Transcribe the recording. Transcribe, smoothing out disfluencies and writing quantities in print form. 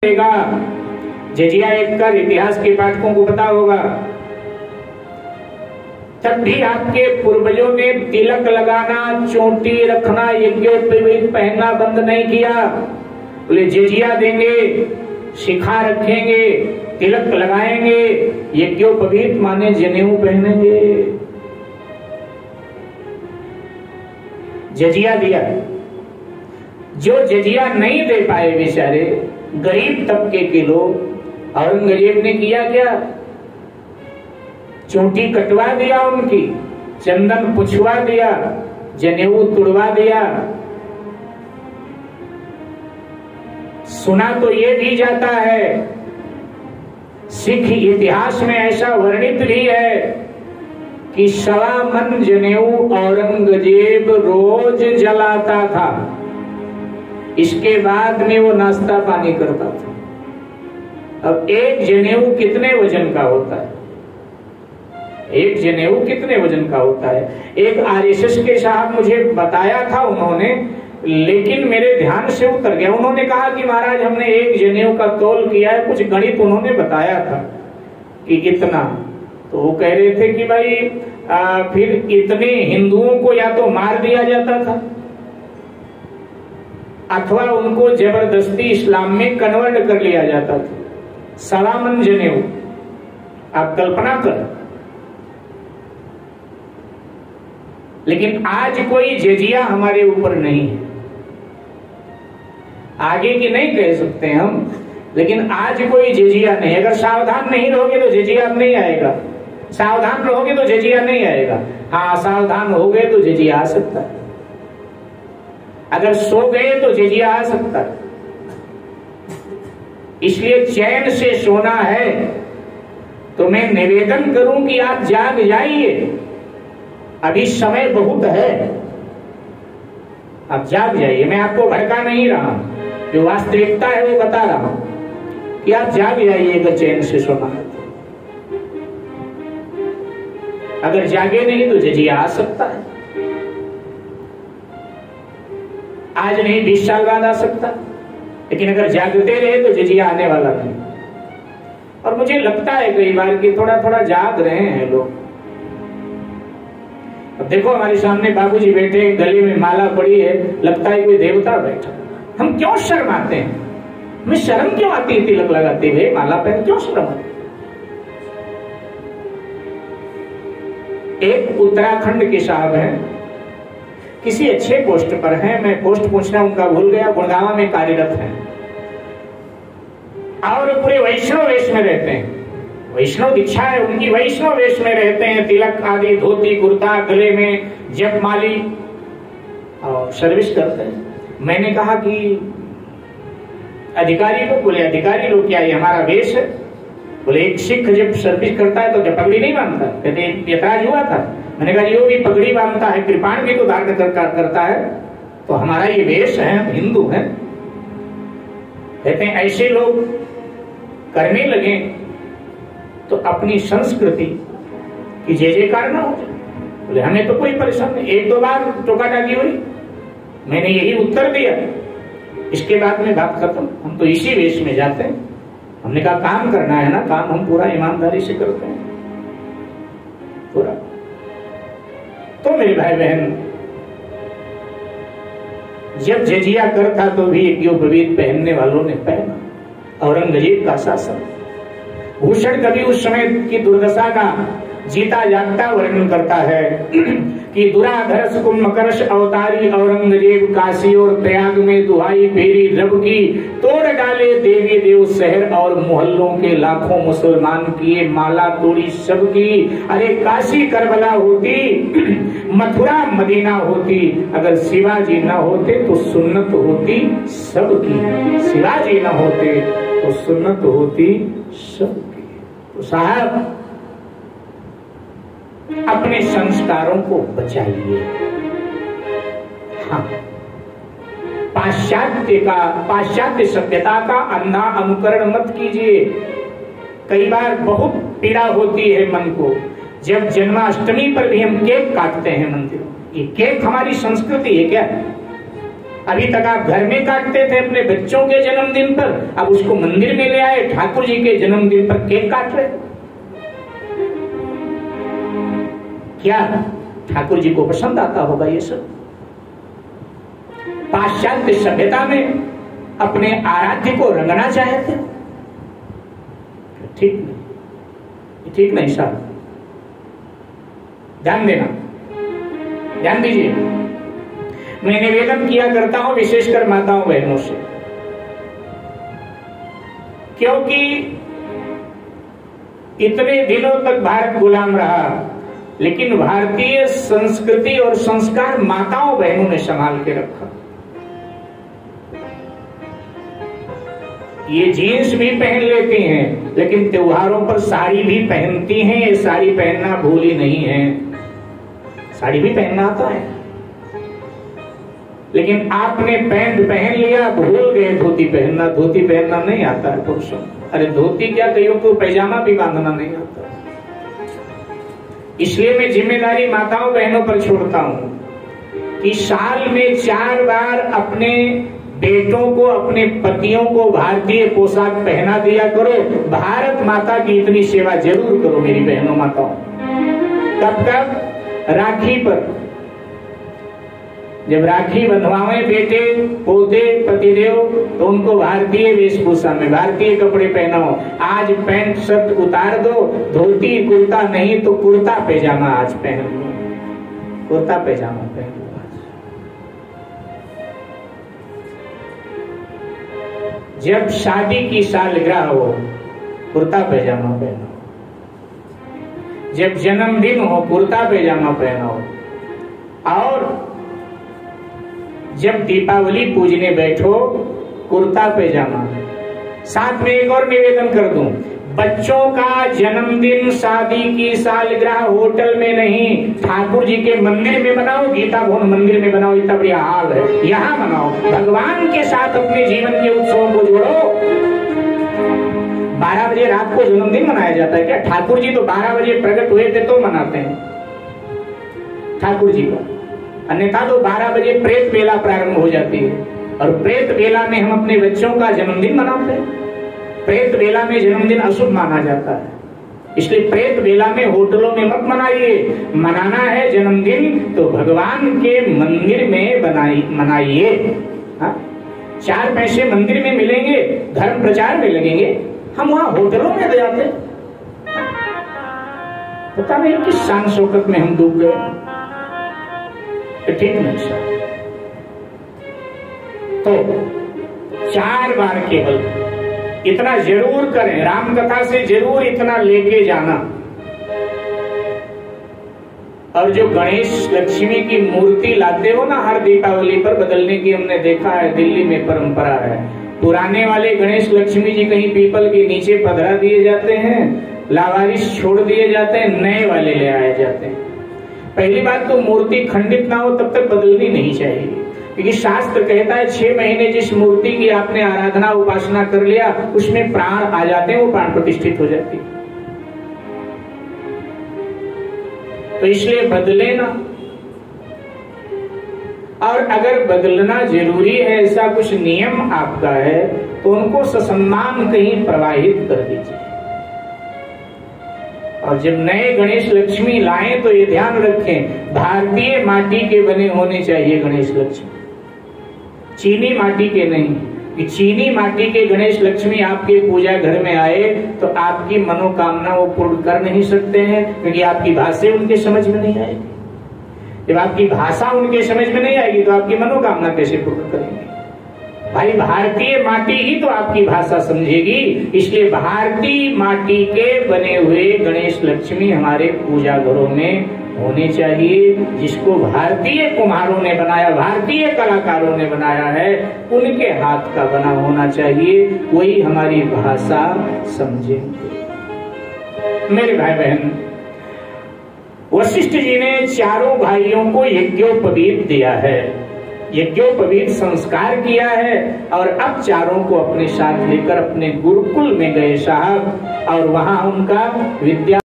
देगा। जजिया एक का इतिहास के पाठकों को पता होगा। तब भी आपके पूर्वजों ने तिलक लगाना, चोटी रखना, यज्ञोपवीत पहनना बंद नहीं किया। बोले जजिया देंगे, शिखा रखेंगे, तिलक लगाएंगे, यज्ञोपवीत माने जनेऊ पहनेंगे। जजिया दिया। जो जजिया नहीं दे पाए बेचारे गरीब तबके के लोग, औरंगजेब ने किया क्या? चोटी कटवा दिया उनकी, चंदन पुछवा दिया, जनेऊ तुड़वा दिया। सुना तो ये भी जाता है, सिख इतिहास में ऐसा वर्णित भी है कि 1.25 मन जनेऊ औरंगजेब रोज जलाता था। इसके बाद में वो नाश्ता पानी करता था। अब एक जनेऊ कितने वजन का होता है? एक जनेऊ कितने वजन का होता है? एक आरएसएस के साहब मुझे बताया था उन्होंने, लेकिन मेरे ध्यान से उतर गया। उन्होंने कहा कि महाराज हमने एक जनेऊ का तौल किया है, कुछ गणित उन्होंने बताया था कि इतना। तो वो कह रहे थे कि भाई फिर इतने हिंदुओं को या तो मार दिया जाता था अथवा उनको जबरदस्ती इस्लाम में कन्वर्ट कर लिया जाता था। 1.25 मन जनेऊ, आप कल्पना कर। लेकिन आज कोई जजिया हमारे ऊपर नहीं है। आगे की नहीं कह सकते हम, लेकिन आज कोई जजिया नहीं। अगर सावधान नहीं रहोगे तो जजिया नहीं आएगा, सावधान रहोगे तो जजिया नहीं आएगा। हाँ, सावधान हो गए तो जजिया आ सकता है। अगर सो गए तो जजिया आ सकता है। इसलिए चैन से सोना है तो मैं निवेदन करूं कि आप जाग जाइए, अभी समय बहुत है। आप जाग जाइए। मैं आपको भड़का नहीं रहा, जो वास्तविकता है वो बता रहा हूं कि आप जाग जाइएगा, चैन से सोना है। अगर जागे नहीं तो जजिया आ सकता है। आज नहीं 20 साल बाद आ सकता, लेकिन अगर जागते रहे तो जजिया आने वाला नहीं। और मुझे लगता है कई बार कि थोड़ा थोड़ा जाग रहे हैं लोग। अब देखो हमारे सामने बाबूजी बैठे, गले में माला पड़ी है, लगता है कोई देवता बैठा। हम क्यों शर्माते हैं? हमें शर्म क्यों आती है तिलक लगाते हुए, माला पहन क्यों शर्म आती? एक उत्तराखंड के साहब हैं, किसी अच्छे पोस्ट पर हैं, मैं पोस्ट पूछना उनका भूल गया, गुड़गांव में कार्यरत हैं और पूरे वैष्णव वेश में रहते हैं। वैष्णव दीक्षा है उनकी, वैष्णव वेश में रहते हैं, तिलक आदि, धोती कुर्ता, गले में जपमाली और सर्विस करते हैं। मैंने कहा कि अधिकारी लोग, बोले अधिकारी लोग क्या, ये हमारा वेश है? बोले एक सिख जब सर्विस करता है तो क्या पगड़ी नहीं बांधता? कहते ऐतराज हुआ था। मैंने कहा जो भी पगड़ी बांधता है, कृपाण भी तो धारण करता है, तो हमारा ये वेश है, हम हिंदू हैं। कहते हैं ऐसे लोग करने लगे तो अपनी संस्कृति की जय जयकार ना हो जाए। बोले हमें तो कोई परेशान नहीं। 1-2 बार टोका टाकी हुई, मैंने यही उत्तर दिया। इसके बाद में बात खत्म। हम तो इसी वेश में जाते हैं। हमने कहा काम करना है ना, काम हम पूरा ईमानदारी से करते हैं पूरा। तो मेरे भाई बहन, जब जजिया कर था तो भी यज्ञोपवीत पहनने वालों ने पहना। औरंगजेब का शासन। भूषण कवि उस समय की दुर्दशा का जीता जागता वर्णन करता है कि दुराधर्ष कुंभकर्ष अवतारी औरंगजेब काशी और प्रयाग में दुहाई फेरी रब की, तोड़ डाले देवी देव शहर और मोहल्लों के लाखों मुसलमान किए, माला तोड़ी सबकी। अरे काशी करबला होती, मथुरा मदीना होती, अगर शिवाजी न होते तो सुन्नत होती सबकी। शिवाजी न होते तो सुन्नत होती सबकी। तो साहब अपने संस्कारों को बचाइए। हाँ, पाश्चात्य सभ्यता का अंधा अनुकरण मत कीजिए। कई बार बहुत पीड़ा होती है मन को, जब जन्माष्टमी पर भी हम केक काटते हैं मंदिरों। ये केक हमारी संस्कृति है क्या? अभी तक आप घर में काटते थे अपने बच्चों के जन्मदिन पर, अब उसको मंदिर में ले आए, ठाकुर जी के जन्मदिन पर केक काट रहे। क्या ठाकुर जी को पसंद आता होगा ये सब? पाश्चात्य सभ्यता में अपने आराध्य को रंगना चाहते। ठीक नहीं साहब, ध्यान देना, ध्यान दीजिए। मैं निवेदन किया करता हूं विशेषकर माताओं बहनों से, क्योंकि इतने दिनों तक भारत गुलाम रहा, लेकिन भारतीय संस्कृति और संस्कार माताओं बहनों ने संभाल के रखा। ये जीन्स भी पहन लेती हैं, लेकिन त्योहारों पर साड़ी भी पहनती हैं। ये साड़ी पहनना भूली नहीं है, साड़ी भी पहनना आता है, लेकिन आपने पैंट पहन लिया, भूल गए धोती पहनना। धोती पहनना नहीं आता है पुरुषों। अरे धोती क्या, कईयों को पैजामा भी बांधना नहीं आता। इसलिए मैं जिम्मेदारी माताओं बहनों पर छोड़ता हूं कि साल में 4 बार अपने बेटों को, अपने पतियों को भारतीय पोशाक पहना दिया करो। भारत माता की इतनी सेवा जरूर करो मेरी बहनों माताओं। कब कब? राखी पर, जब राखी बंधवाएं बेटे पोते पतिदेव, तो उनको भारतीय वेशभूषा में भारतीय कपड़े पहनाओ। आज पैंट शर्ट उतार दो, धोती कुर्ता नहीं तो कुर्ता पैजामा आज पहन लो, कुर्ता पैजामा पहन लो। जब शादी की सालगिरह हो, कुर्ता पैजामा पहनो। जब जन्मदिन हो, कुर्ता पैजामा पहनो। और जब दीपावली पूजने बैठो, कुर्ता पैजामा। साथ में एक और निवेदन कर दूं, बच्चों का जन्मदिन, शादी की सालगिरह होटल में नहीं, ठाकुर जी के मंदिर में बनाओ, गीता भवन मंदिर में बनाओ। इतना बढ़िया हाल है, यहाँ बनाओ। भगवान के साथ अपने जीवन के उत्सवों को जोड़ो। 12 बजे रात को जन्मदिन मनाया जाता है क्या? ठाकुर जी तो 12 बजे प्रकट हुए थे तो मनाते हैं ठाकुर जी का, अन्यथा तो 12 बजे प्रेत बेला प्रारंभ हो जाती है, और प्रेत बेला में हम अपने बच्चों का जन्मदिन मनाते हैं। प्रेत बेला में जन्मदिन अशुभ माना जाता है, इसलिए प्रेत बेला में होटलों में मत मनाइए। मनाना है जन्मदिन तो भगवान के मंदिर में मनाइए। 4 पैसे मंदिर में मिलेंगे, धर्म प्रचार में लगेंगे, हम वहां होटलों में जाते। पता नहीं किस शान शौकत में हम डूब गए। ठीक नहीं सर। तो 4 बार केवल इतना जरूर करें, राम कथा से जरूर इतना लेके जाना। और जो गणेश लक्ष्मी की मूर्ति लाते हो ना हर दीपावली पर बदलने की हमने देखा है, दिल्ली में परंपरा है। पुराने वाले गणेश लक्ष्मी जी कहीं पीपल के नीचे पधरा दिए जाते हैं, लावारिस छोड़ दिए जाते हैं, नए वाले ले आए जाते हैं। पहली बात तो मूर्ति खंडित ना हो तब तक बदलनी नहीं चाहिए, क्योंकि शास्त्र कहता है 6 महीने जिस मूर्ति की आपने आराधना उपासना कर लिया उसमें प्राण आ जाते हैं, वो प्राण प्रतिष्ठित हो जाती है। तो इसलिए बदले ना। और अगर बदलना जरूरी है, ऐसा कुछ नियम आपका है, तो उनको ससम्मान कहीं प्रवाहित कर दीजिए। और जब नए गणेश लक्ष्मी लाएं तो ये ध्यान रखें, भारतीय माटी के बने होने चाहिए गणेश लक्ष्मी, चीनी माटी के नहीं। कि चीनी माटी के गणेश लक्ष्मी आपके पूजा घर में आए तो आपकी मनोकामना वो पूर्ण कर नहीं सकते हैं, क्योंकि आपकी भाषा उनके समझ में नहीं आएगी। जब आपकी भाषा उनके समझ में नहीं आएगी तो आपकी मनोकामना कैसे पूर्ण करेंगे? भाई भारतीय माटी ही तो आपकी भाषा समझेगी। इसलिए भारतीय माटी के बने हुए गणेश लक्ष्मी हमारे पूजा घरों में होने चाहिए। जिसको भारतीय कुम्हारों ने बनाया, भारतीय कलाकारों ने बनाया है, उनके हाथ का बना होना चाहिए, वही हमारी भाषा समझेंगे। मेरे भाई बहन, वशिष्ठ जी ने 4 भाइयों को यज्ञोपवीत दिया है, यज्ञोपवीत संस्कार किया है, और अब 4 को अपने साथ लेकर अपने गुरुकुल में गए साहब, और वहां उनका विद्या